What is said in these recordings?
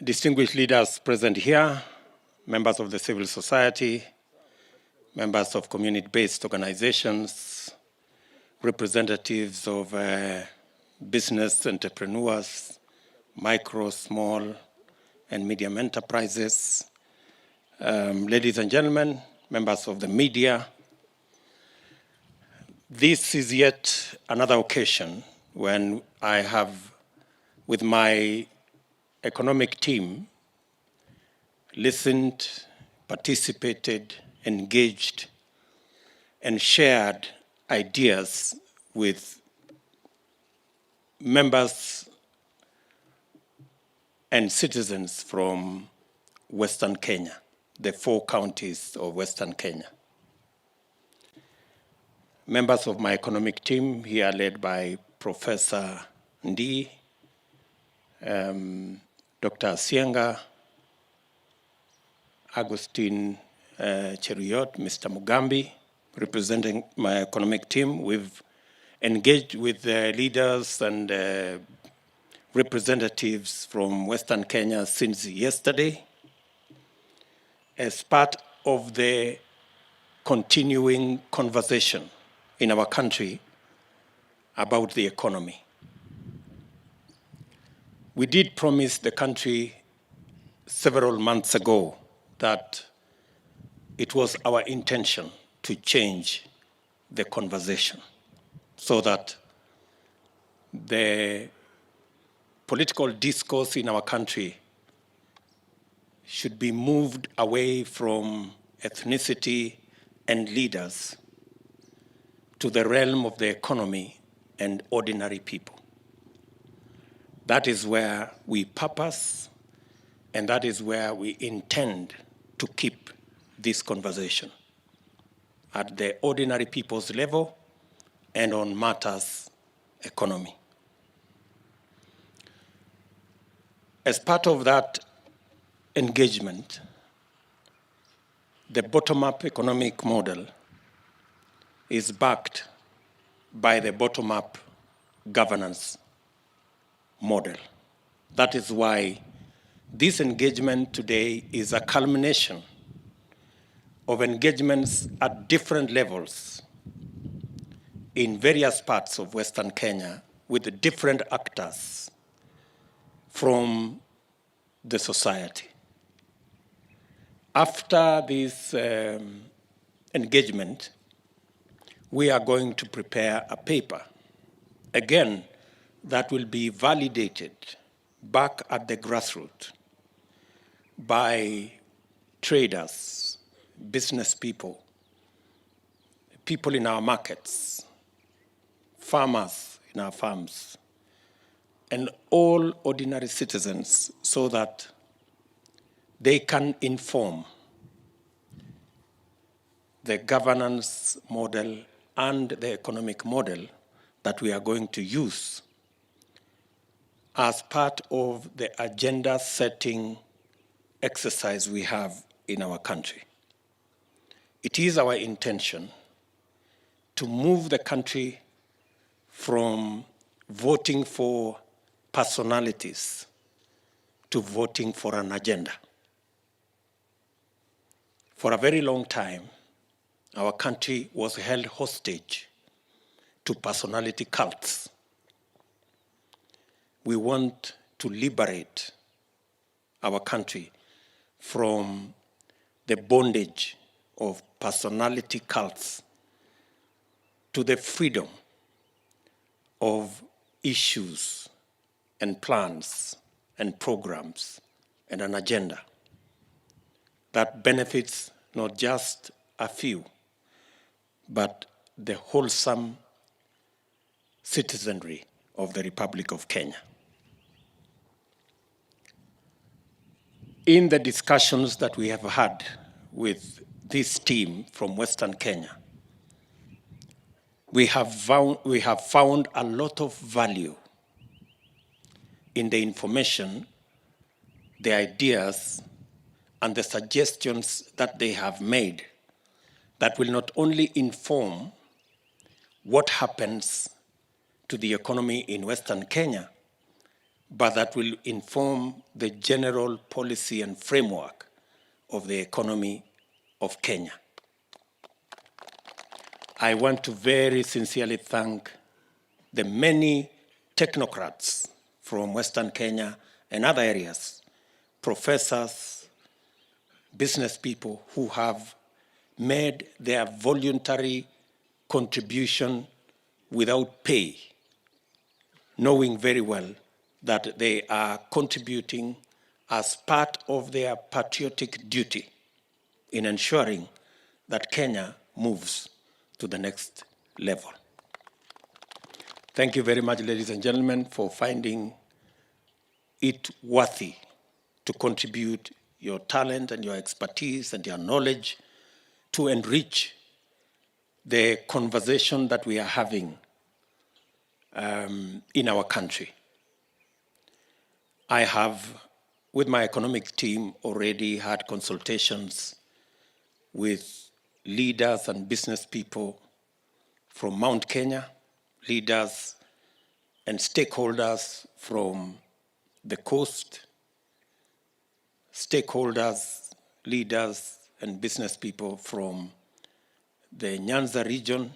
distinguished leaders present here, members of the civil society, members of community-based organizations, representatives of business entrepreneurs, micro, small, and medium enterprises, ladies and gentlemen, members of the media. This is yet another occasion when I have, with my economic team, listened, participated, engaged, and shared ideas with members and citizens from Western Kenya, the 4 counties of Western Kenya. Members of my economic team here led by Professor Ndi, Dr. Asienga, Agustin Cheruyot, Mr. Mugambi, representing my economic team. We've engaged with leaders and representatives from Western Kenya since yesterday as part of the continuing conversation in our country about the economy. We did promise the country several months ago that it was our intention to change the conversation so that the political discourse in our country should be moved away from ethnicity and leaders to the realm of the economy and ordinary people. That is where we purpose, and that is where we intend to keep this conversation, at the ordinary people's level and on matters economy. As part of that engagement, the bottom-up economic model is backed by the bottom-up governance model. That is why this engagement today is a culmination of engagements at different levels in various parts of Western Kenya with different actors from the society. After this engagement, we are going to prepare a paper, again, that will be validated back at the grassroots by traders, business people, people in our markets, farmers in our farms, and all ordinary citizens, so that they can inform the governance model and the economic model that we are going to use as part of the agenda setting exercise we have in our country. It is our intention to move the country from voting for personalities to voting for an agenda. For a very long time, our country was held hostage to personality cults. We want to liberate our country from the bondage of personality cults to the freedom of issues and plans and programs and an agenda that benefits not just a few, but the wholesome citizenry of the Republic of Kenya. In the discussions that we have had with this team from Western Kenya, we have found a lot of value in the information, the ideas, and the suggestions that they have made that will not only inform what happens to the economy in Western Kenya, but that will inform the general policy and framework of the economy of Kenya. I want to very sincerely thank the many technocrats from Western Kenya and other areas, professors, business people who have made their voluntary contribution without pay, knowing very well that they are contributing as part of their patriotic duty in ensuring that Kenya moves to the next level. Thank you very much, ladies and gentlemen, for finding it worthy to contribute your talent and your expertise and your knowledge to enrich the conversation that we are having in our country. I have, with my economic team, already had consultations with leaders and business people from Mount Kenya, leaders and stakeholders from the coast, stakeholders, leaders and business people from the Nyanza region.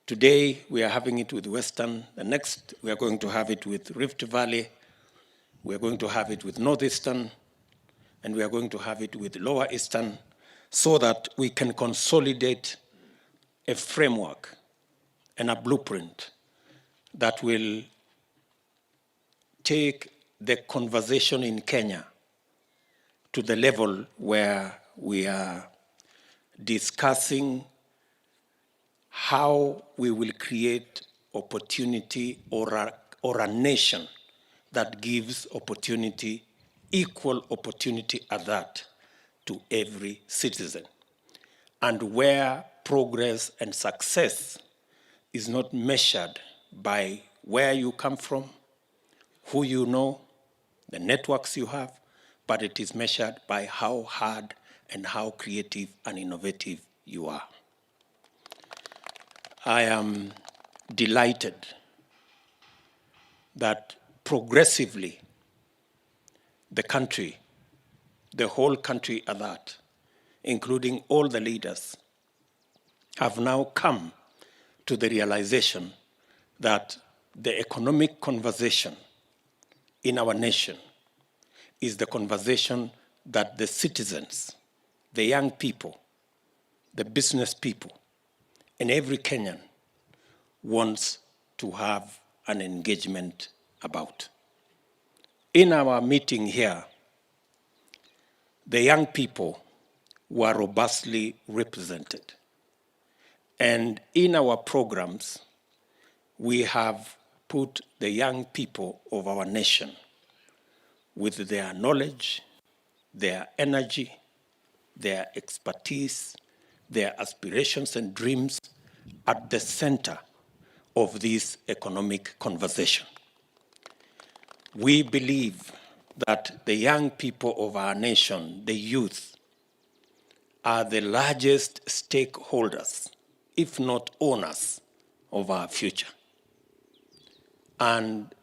Today we are having it with Western, the next we are going to have it with Rift Valley, we are going to have it with Northeastern, and we are going to have it with Lower Eastern, so that we can consolidate a framework and a blueprint that will take the conversation in Kenya to the level where we are discussing how we will create opportunity or a nation that gives opportunity, equal opportunity at that, to every citizen. And where progress and success is not measured by where you come from, who you know, the networks you have, but it is measured by how hard and how creative and innovative you are. I am delighted that progressively the country, the whole country at that, including all the leaders, have now come to the realization that the economic conversation in our nation is the conversation that the citizens, the young people, the business people, and every Kenyan wants to have an engagement about. In our meeting here, the young people were robustly represented. And in our programs, we have put the young people of our nation with their knowledge, their energy, their expertise, their aspirations and dreams at the center of this economic conversation. We believe that the young people of our nation, the youth, are the largest stakeholders, if not owners, of our future. And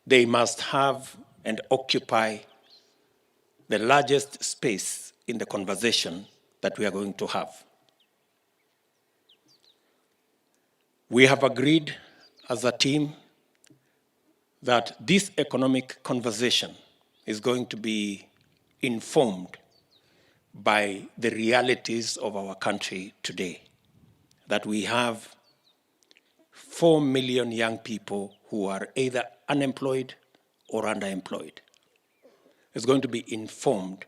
they must have and occupy the largest space in the conversation that we are going to have. We have agreed as a team that this economic conversation is going to be informed by the realities of our country today, that we have 4 million young people who are either unemployed or underemployed. It's going to be informed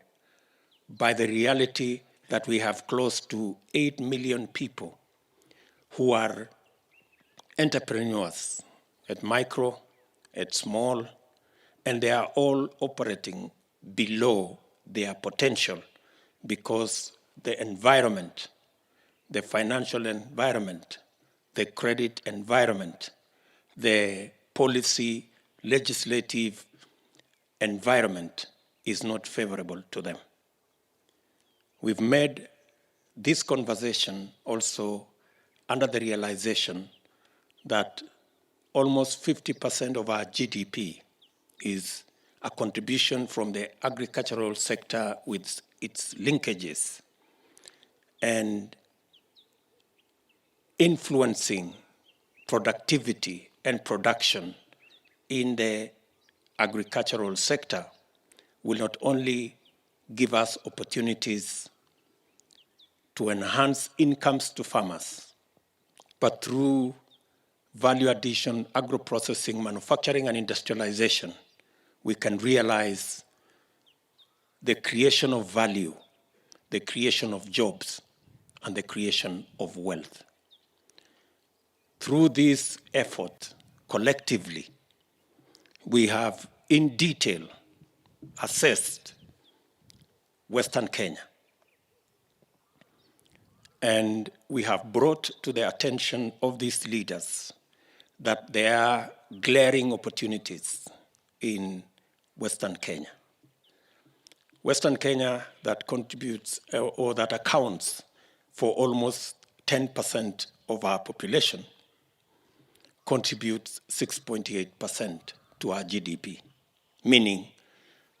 by the reality that we have close to 8 million people who are entrepreneurs at micro, at small, and they are all operating below their potential because the environment, the financial environment, the credit environment, the policy, legislative environment is not favorable to them. We've made this conversation also under the realization that almost 50% of our GDP is a contribution from the agricultural sector with its linkages and influencing productivity and production in the agricultural sector will not only give us opportunities to enhance incomes to farmers, but through value addition, agro-processing, manufacturing, and industrialization, we can realize the creation of value, the creation of jobs, and the creation of wealth. Through this effort, collectively, we have in detail assessed Western Kenya. And we have brought to the attention of these leaders that there are glaring opportunities in Western Kenya. Western Kenya that contributes or that accounts for almost 10% of our population contributes 6.8% to our GDP, meaning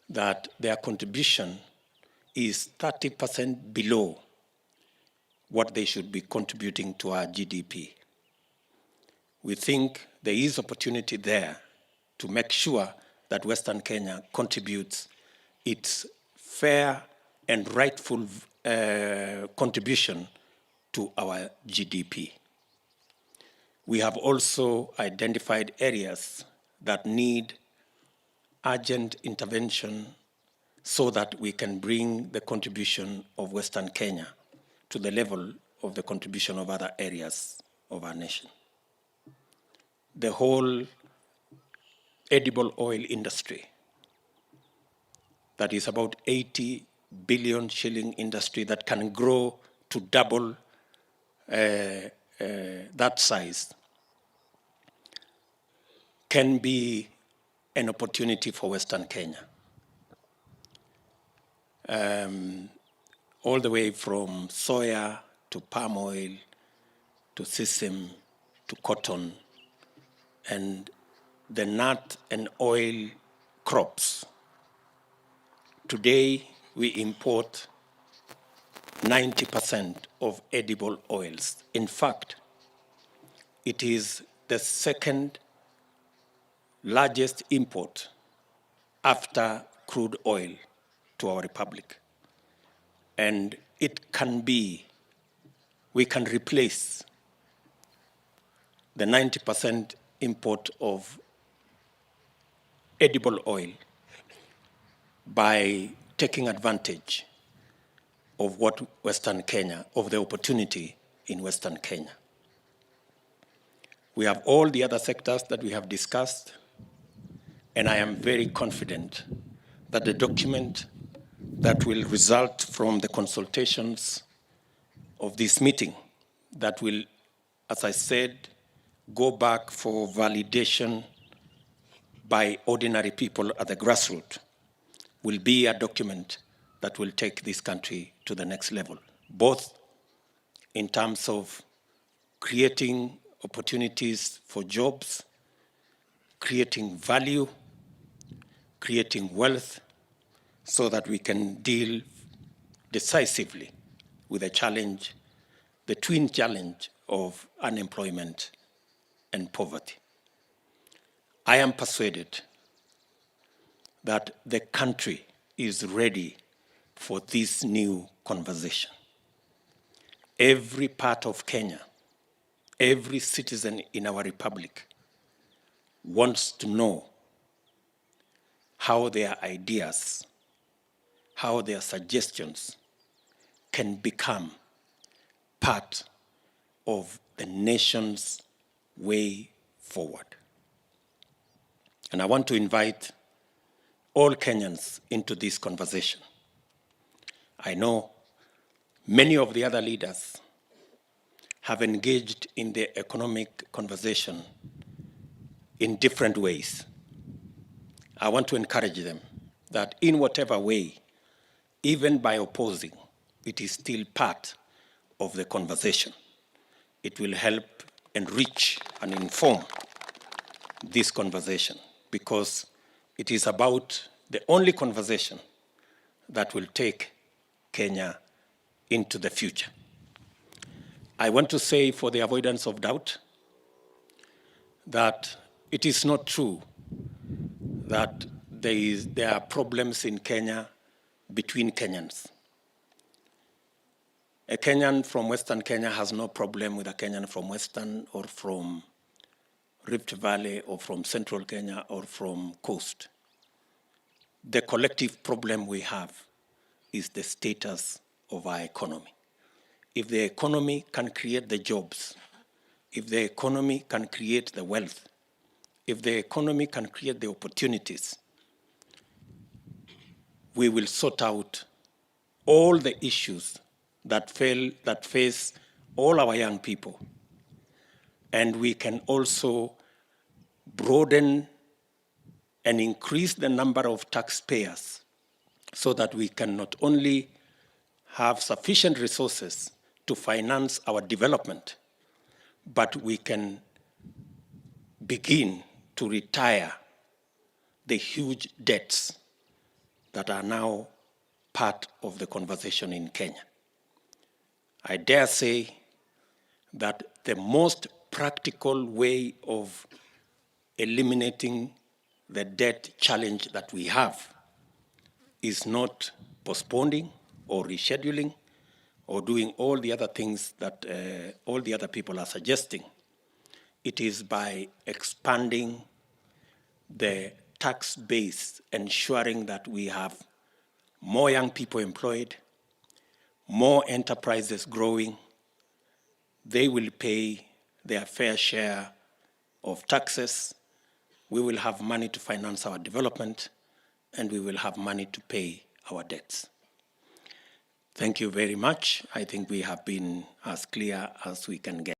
that their contribution is 30% below what they should be contributing to our GDP. We think there is opportunity there to make sure that Western Kenya contributes its fair and rightful contribution to our GDP. We have also identified areas that need urgent intervention so that we can bring the contribution of Western Kenya to the level of the contribution of other areas of our nation. The whole edible oil industry, that is about 80 billion shilling industry that can grow to double that size, can be an opportunity for Western Kenya. All the way from soya to palm oil to sesame to cotton and the nut and oil crops. Today, we import 90% of edible oils. In fact, it is the second largest import after crude oil to our republic. And it can be, we can replace the 90% import of edible oil by taking advantage of what Western Kenya, of the opportunity in Western Kenya. We have all the other sectors that we have discussed, and I am very confident that the document that will result from the consultations of this meeting, that will, as I said, go back for validation by ordinary people at the grassroots, will be a document that will take this country to the next level, both in terms of creating opportunities for jobs, creating value, creating wealth, so that we can deal decisively with the challenge, the twin challenge of unemployment and poverty. I am persuaded that the country is ready for this new conversation. Every part of Kenya, every citizen in our republic wants to know how their ideas, how their suggestions can become part of the nation's way forward. And I want to invite all Kenyans into this conversation. I know many of the other leaders have engaged in the economic conversation in different ways. I want to encourage them that in whatever way, even by opposing, it is still part of the conversation. It will help enrich and inform this conversation, because it is about the only conversation that will take Kenya into the future. I want to say, for the avoidance of doubt, that it is not true that there are problems in Kenya between Kenyans. A Kenyan from Western Kenya has no problem with a Kenyan from Western or from Rift Valley or from Central Kenya or from Coast. The collective problem we have is the status of our economy. If the economy can create the jobs, if the economy can create the wealth, if the economy can create the opportunities, we will sort out all the issues that face all our young people. And we can also broaden and increase the number of taxpayers so that we can not only have sufficient resources to finance our development, but we can begin to retire the huge debts that are now part of the conversation in Kenya. I dare say that the most practical way of eliminating the debt challenge that we have is not postponing or rescheduling or doing all the other things that all the other people are suggesting. It is by expanding the tax base, ensuring that we have more young people employed, more enterprises growing. They will pay their fair share of taxes. We will have money to finance our development, and we will have money to pay our debts. Thank you very much. I think we have been as clear as we can get.